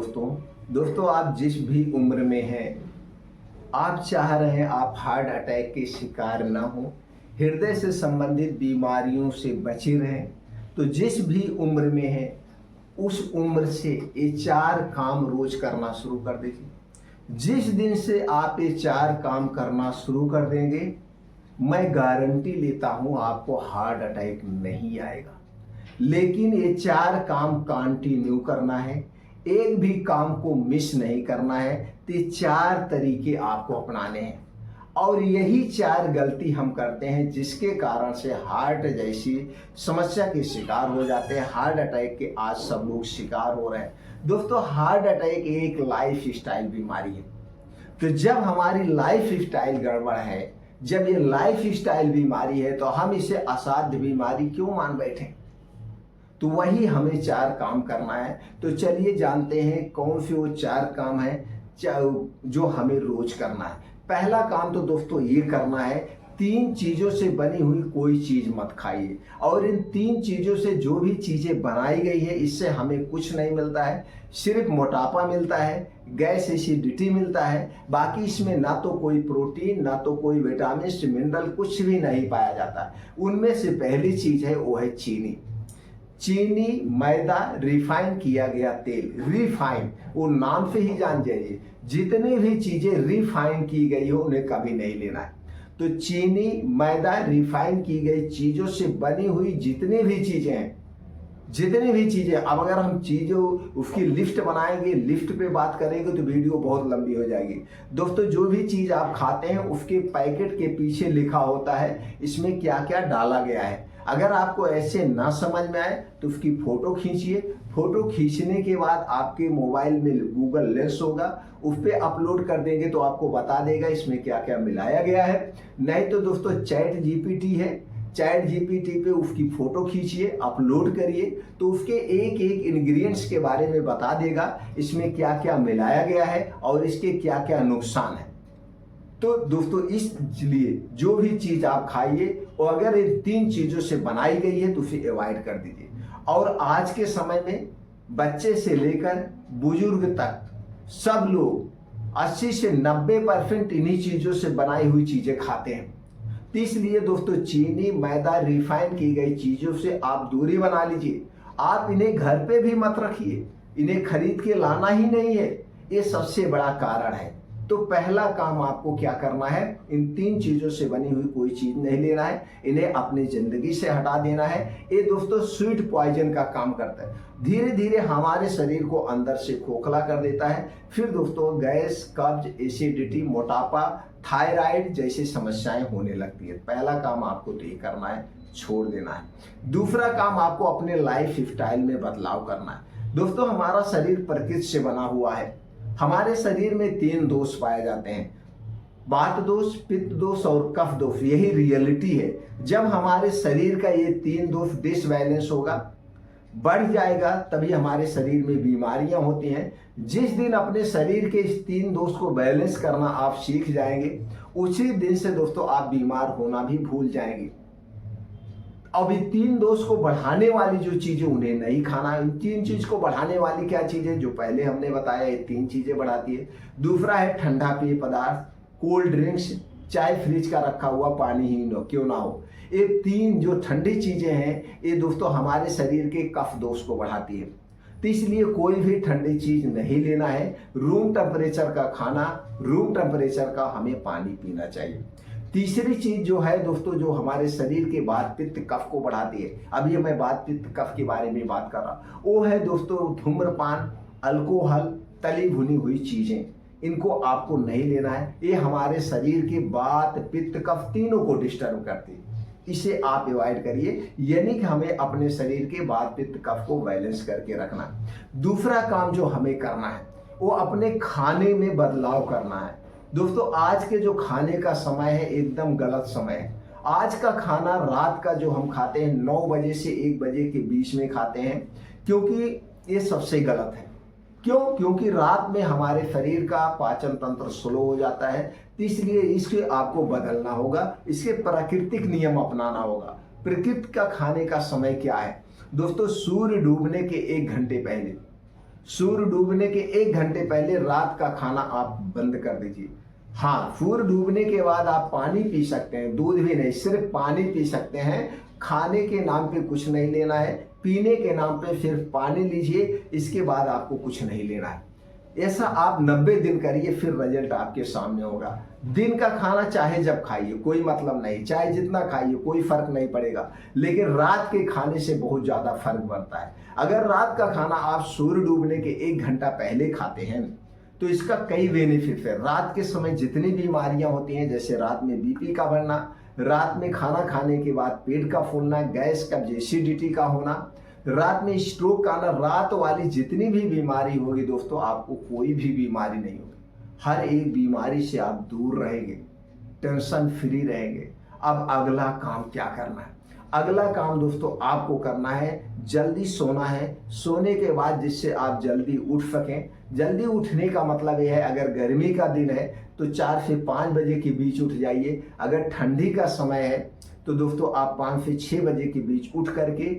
दोस्तों आप जिस भी उम्र में हैं, आप चाह रहे हैं आप हार्ट अटैक के शिकार ना हो, हृदय से संबंधित बीमारियों से बचे रहें। तो जिस भी उम्र में हैं उस उम्र से ये 4 काम रोज करना शुरू कर दीजिए। जिस दिन से आप ये 4 काम करना शुरू कर देंगे, मैं गारंटी लेता हूं आपको हार्ट अटैक नहीं आएगा। लेकिन ये 4 काम कंटिन्यू करना है, एक भी काम को मिस नहीं करना है। तो ये 4 तरीके आपको अपनाने हैं और यही 4 गलती हम करते हैं जिसके कारण से हार्ट जैसी समस्या के शिकार हो जाते हैं। हार्ट अटैक के आज सब लोग शिकार हो रहे हैं। दोस्तों हार्ट अटैक एक लाइफ स्टाइल बीमारी है। तो जब हमारी लाइफ स्टाइल गड़बड़ है, जब ये लाइफ स्टाइल बीमारी है, तो हम इसे असाध्य बीमारी क्यों मान बैठे? तो वही हमें 4 काम करना है। तो चलिए जानते हैं कौन से वो 4 काम है जो हमें रोज करना है। पहला काम तो दोस्तों ये करना है, 3 चीजों से बनी हुई कोई चीज मत खाइए। और इन 3 चीजों से जो भी चीजें बनाई गई है इससे हमें कुछ नहीं मिलता है, सिर्फ मोटापा मिलता है, गैस एसिडिटी मिलता है। बाकी इसमें ना तो कोई प्रोटीन, ना तो कोई विटामिन मिनरल, कुछ भी नहीं पाया जाता। उनमें से पहली चीज है वो है चीनी। चीनी, मैदा, रिफाइन किया गया तेल। रिफाइन वो नाम से ही जान जाइए, जितनी भी चीजें रिफाइन की गई हो उन्हें कभी नहीं लेना है। तो चीनी, मैदा, रिफाइन की गई चीजों से बनी हुई जितनी भी चीजें हैं, अब अगर हम चीजों उसकी लिस्ट बनाएंगे, लिस्ट पे बात करेंगे तो वीडियो बहुत लंबी हो जाएगी। दोस्तों जो भी चीज आप खाते हैं उसके पैकेट के पीछे लिखा होता है इसमें क्या क्या डाला गया है। अगर आपको ऐसे ना समझ में आए तो उसकी फोटो खींचिए। फोटो खींचने के बाद आपके मोबाइल में गूगल लेंस होगा, उस पर अपलोड कर देंगे तो आपको बता देगा इसमें क्या क्या मिलाया गया है। नहीं तो दोस्तों चैट जीपीटी है, चैट जीपीटी पे उसकी फोटो खींचिए, अपलोड करिए, तो उसके एक एक इंग्रेडिएंट्स के बारे में बता देगा इसमें क्या क्या मिलाया गया है और इसके क्या क्या नुकसान है। तो दोस्तों इसलिए जो भी चीज आप खाइए और अगर इन 3 चीजों से बनाई गई है तो उसे अवॉइड कर दीजिए। और आज के समय में बच्चे से लेकर बुजुर्ग तक सब लोग 80 से 90% इन्हीं चीजों से बनाई हुई चीजें खाते हैं। तो इसलिए दोस्तों चीनी, मैदा, रिफाइन की गई चीजों से आप दूरी बना लीजिए। आप इन्हें घर पे भी मत रखिए, इन्हें खरीद के लाना ही नहीं है, ये सबसे बड़ा कारण है। तो पहला काम आपको क्या करना है, इन 3 चीजों से बनी हुई कोई चीज नहीं लेना है, इन्हें अपनी जिंदगी से हटा देना है। ये दोस्तों स्वीट पॉइजन का काम करता है, धीरे धीरे हमारे शरीर को अंदर से खोखला कर देता है। फिर दोस्तों गैस, कब्ज, एसिडिटी, मोटापा, थायराइड जैसी समस्याएं होने लगती है। पहला काम आपको तो ये करना है, छोड़ देना है। दूसरा काम आपको अपने लाइफ स्टाइल में बदलाव करना है। दोस्तों हमारा शरीर प्रकृति से बना हुआ है। हमारे शरीर में 3 दोष पाए जाते हैं, वात दोष, पित्त दोष और कफ दोष। यही रियलिटी है। जब हमारे शरीर का ये 3 दोष डिसबैलेंस होगा, बढ़ जाएगा, तभी हमारे शरीर में बीमारियां होती हैं। जिस दिन अपने शरीर के इस 3 दोष को बैलेंस करना आप सीख जाएंगे, उसी दिन से दोस्तों आप बीमार होना भी भूल जाएंगे। अब इन 3 दोष को बढ़ाने वाली जो चीजें उन्हें नहीं खाना। इन 3 चीज को बढ़ाने वाली क्या चीजें, जो पहले हमने बताया, ये 3 चीजें बढ़ाती है। दूसरा है ठंडा पेय पदार्थ, कोल्ड ड्रिंक्स, चाहे फ्रिज का रखा हुआ पानी ही क्यों ना हो। ये 3 जो ठंडी चीजें हैं ये दोस्तों हमारे शरीर के कफ दोष को बढ़ाती है। तो इसलिए कोई भी ठंडी चीज नहीं लेना है। रूम टेम्परेचर का खाना, रूम टेम्परेचर का हमें पानी पीना चाहिए। तीसरी चीज जो है दोस्तों, जो हमारे शरीर के वात, पित्त, कफ को बढ़ाती है, अभी मैं वात, पित्त, कफ के बारे में बात कर रहा, वो है दोस्तों धूम्रपान, अल्कोहल, तली भुनी हुई चीजें। इनको आपको नहीं लेना है। ये हमारे शरीर के वात, पित्त, कफ तीनों को डिस्टर्ब करती है। इसे आप अवॉइड करिए, यानी कि हमें अपने शरीर के वात, पित्त, कफ को बैलेंस करके रखना। दूसरा काम जो हमें करना है वो अपने खाने में बदलाव करना है। दोस्तों आज के जो खाने का समय है एकदम गलत समय है। आज का खाना रात का जो हम खाते हैं 9 बजे से 1 बजे के बीच में खाते हैं, क्योंकि ये सबसे गलत है। क्यों? क्योंकि रात में हमारे शरीर का पाचन तंत्र स्लो हो जाता है। तो इसलिए इसके आपको बदलना होगा, इसके प्राकृतिक नियम अपनाना होगा। प्रकृति का खाने का समय क्या है दोस्तों? सूर्य डूबने के 1 घंटे पहले सूर्य डूबने के 1 घंटे पहले रात का खाना आप बंद कर दीजिए। हाँ, सूर्य डूबने के बाद आप पानी पी सकते हैं, दूध भी नहीं, सिर्फ पानी पी सकते हैं। खाने के नाम पे कुछ नहीं लेना है, पीने के नाम पे सिर्फ पानी लीजिए, इसके बाद आपको कुछ नहीं लेना है। ऐसा आप 90 दिन करिए, फिर रिजल्ट आपके सामने होगा। दिन का खाना चाहे जब खाइए, कोई मतलब नहीं, चाहे जितना खाइए कोई फर्क नहीं पड़ेगा, लेकिन रात के खाने से बहुत ज्यादा फर्क पड़ता है। अगर रात का खाना आप सूर्य डूबने के 1 घंटा पहले खाते हैं तो इसका कई बेनिफिट है। रात के समय जितनी बीमारियां होती हैं, जैसे रात में बीपी का बढ़ना, रात में खाना खाने के बाद पेट का फूलना, गैस कब्ज, एसिडिटी का होना, रात में स्ट्रोक का आना, रात वाली जितनी भी बीमारी होगी दोस्तों, आपको कोई भी बीमारी नहीं होगी। हर एक बीमारी से आप दूर रहेंगे, टेंशन फ्री रहेंगे। अब अगला काम क्या करना है? अगला काम दोस्तों आपको करना है, जल्दी सोना है। सोने के बाद जिससे आप जल्दी उठ सकें। जल्दी उठने का मतलब यह है, अगर गर्मी का दिन है तो 4 से 5 बजे के बीच उठ जाइए। अगर ठंडी का समय है तो दोस्तों आप 5 से 6 बजे के बीच उठ करके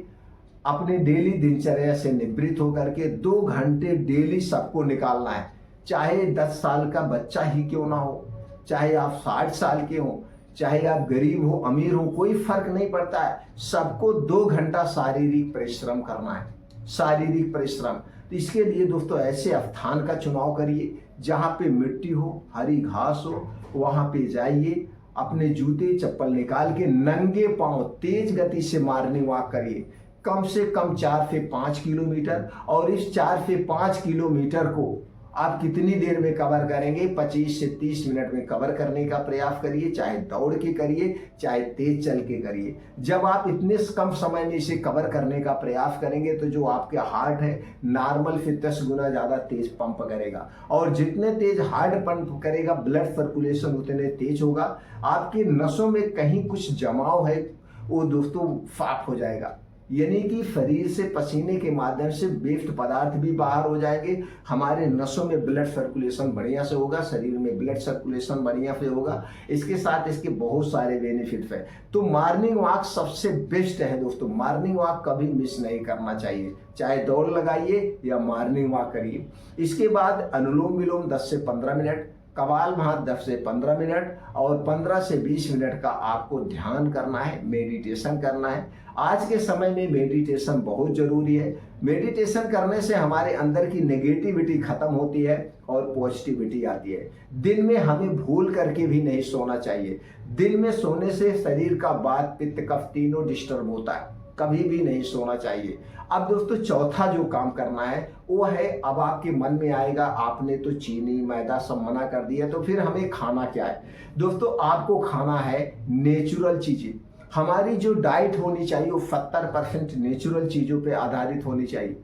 अपने डेली दिनचर्या से निवृत्त होकर के 2 घंटे डेली सबको निकालना है। चाहे 10 साल का बच्चा ही क्यों ना हो, चाहे आप 60 साल के हो, चाहे आप गरीब हो अमीर हो, कोई फर्क नहीं पड़ता है। सबको 2 घंटा शारीरिक परिश्रम करना है, शारीरिक परिश्रम। तो इसके लिए दोस्तों ऐसे स्थान का चुनाव करिए जहाँ पे मिट्टी हो, हरी घास हो, वहाँ पे जाइए। अपने जूते चप्पल निकाल के नंगे पांव तेज गति से मॉर्निंग वॉक करिए, कम से कम 4 से 5 किलोमीटर। और इस 4 से 5 किलोमीटर को आप कितनी देर में कवर करेंगे? 25 से 30 मिनट में कवर करने का प्रयास करिए, चाहे दौड़ के करिए, चाहे तेज चल के करिए। जब आप इतने कम समय में इसे कवर करने का प्रयास करेंगे तो जो आपके हार्ट है नॉर्मल से 10 गुना ज़्यादा तेज पंप करेगा, और जितने तेज हार्ट पंप करेगा ब्लड सर्कुलेशन उतने तेज होगा। आपके नसों में कहीं कुछ जमाव है वो दोस्तों साफ हो जाएगा, यानी कि शरीर से पसीने के माध्यम से वेस्ट पदार्थ भी बाहर हो जाएंगे। हमारे नसों में ब्लड सर्कुलेशन बढ़िया से होगा, शरीर में ब्लड सर्कुलेशन बढ़िया से होगा। इसके साथ इसके बहुत सारे बेनिफिट्स हैं। तो मॉर्निंग वॉक सबसे बेस्ट है दोस्तों, मॉर्निंग वॉक कभी मिस नहीं करना चाहिए। चाहे दौड़ लगाइए या मॉर्निंग वॉक करिए। इसके बाद अनुलोम विलोम 10 से 15 मिनट, कपालभाति 10 से 15 मिनट, और 15 से 20 मिनट का आपको ध्यान करना है, मेडिटेशन करना है। आज के समय में मेडिटेशन बहुत जरूरी है। मेडिटेशन करने से हमारे अंदर की नेगेटिविटी खत्म होती है और पॉजिटिविटी आती है। दिन में हमें भूल करके भी नहीं सोना चाहिए। दिन में सोने से शरीर का वात पित्त कफ तीनों डिस्टर्ब होता है, कभी भी नहीं सोना चाहिए। अब दोस्तों चौथा जो काम करना है वो है, अब आपके मन में आएगा आपने तो चीनी मैदा सब मना कर दिया, तो फिर हमें खाना क्या है? दोस्तों आपको खाना है नेचुरल चीजें। हमारी जो डाइट होनी चाहिए वो 70% नेचुरल चीजों पे आधारित होनी चाहिए।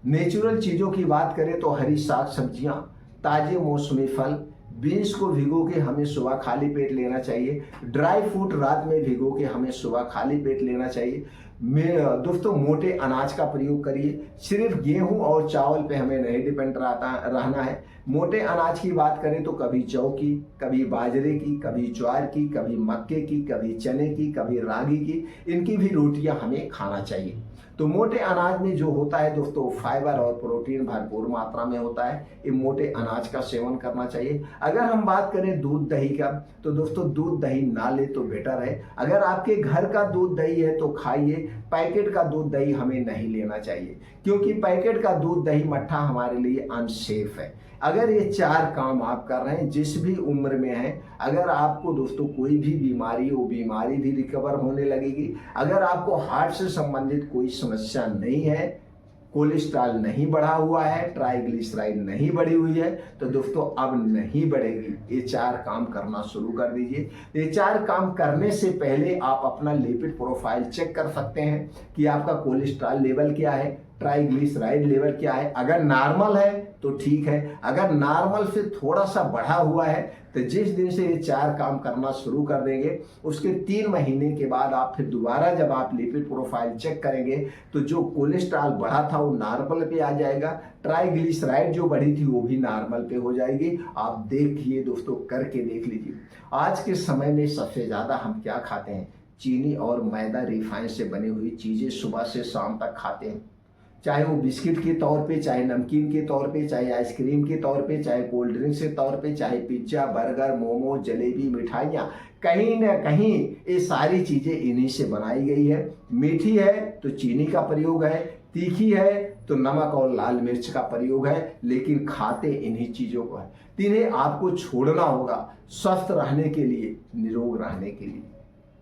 नेचुरल चीजों की बात करें तो हरी साग सब्जियां, ताजे मौसमी फल, बीन्स को भिगो के हमें सुबह खाली पेट लेना चाहिए। ड्राई फ्रूट रात में भिगो के हमें सुबह खाली पेट लेना चाहिए। दोस्तों मोटे अनाज का प्रयोग करिए, सिर्फ गेहूं और चावल पे हमें नहीं डिपेंड रहना है। मोटे अनाज की बात करें तो कभी जौ की, कभी बाजरे की, कभी ज्वार की, कभी मक्के की, कभी चने की, कभी रागी की, इनकी भी रोटियां हमें खाना चाहिए। तो मोटे अनाज में जो होता है दोस्तों फाइबर और प्रोटीन भरपूर मात्रा में होता है, ये मोटे अनाज का सेवन करना चाहिए। अगर हम बात करें दूध दही का तो दोस्तों दूध दही ना ले तो बेटर है। अगर आपके घर का दूध दही है तो खाइए, पैकेट का दूध दही हमें नहीं लेना चाहिए, क्योंकि पैकेट का दूध दही मट्ठा हमारे लिए अनसेफ है। अगर ये 4 काम आप कर रहे हैं जिस भी उम्र में है, अगर आपको दोस्तों कोई भी बीमारी हो, बीमारी भी रिकवर होने लगेगी। अगर आपको हार्ट से संबंधित कोई समस्या नहीं है, कोलेस्ट्रॉल नहीं बढ़ा हुआ है, ट्राइग्लिसराइड नहीं बढ़ी हुई है, तो दोस्तों अब नहीं बढ़ेगी। ये 4 काम करना शुरू कर दीजिए। ये 4 काम करने से पहले आप अपना लिपिड प्रोफाइल चेक कर सकते हैं कि आपका कोलेस्ट्रॉल लेवल क्या है, ट्राइग्लिसराइड लेवल क्या है। अगर नॉर्मल है तो ठीक है, अगर नॉर्मल से थोड़ा सा बढ़ा हुआ है तो जिस दिन से ये 4 काम करना शुरू कर देंगे उसके 3 महीने के बाद आप फिर दोबारा जब आप लिपिड प्रोफाइल चेक करेंगे तो जो कोलेस्ट्रॉल बढ़ा था वो नॉर्मल पे आ जाएगा, ट्राइग्लिसराइड जो बढ़ी थी वो भी नॉर्मल पे हो जाएगी। आप देखिए दोस्तों, करके देख लीजिए। आज के समय में सबसे ज़्यादा हम क्या खाते हैं? चीनी और मैदा, रिफाइन से बनी हुई चीज़ें सुबह से शाम तक खाते हैं। चाहे वो बिस्किट के तौर पे, चाहे नमकीन के तौर पे, चाहे आइसक्रीम के तौर पे, चाहे कोल्ड ड्रिंक्स के तौर पे, चाहे पिज्ज़ा, बर्गर, मोमो, जलेबी, मिठाइयाँ, कहीं ना कहीं ये सारी चीज़ें इन्हीं से बनाई गई है। मीठी है तो चीनी का प्रयोग है, तीखी है तो नमक और लाल मिर्च का प्रयोग है, लेकिन खाते इन्हीं चीज़ों को है। तो इन्हें आपको छोड़ना होगा स्वस्थ रहने के लिए, निरोग रहने के लिए।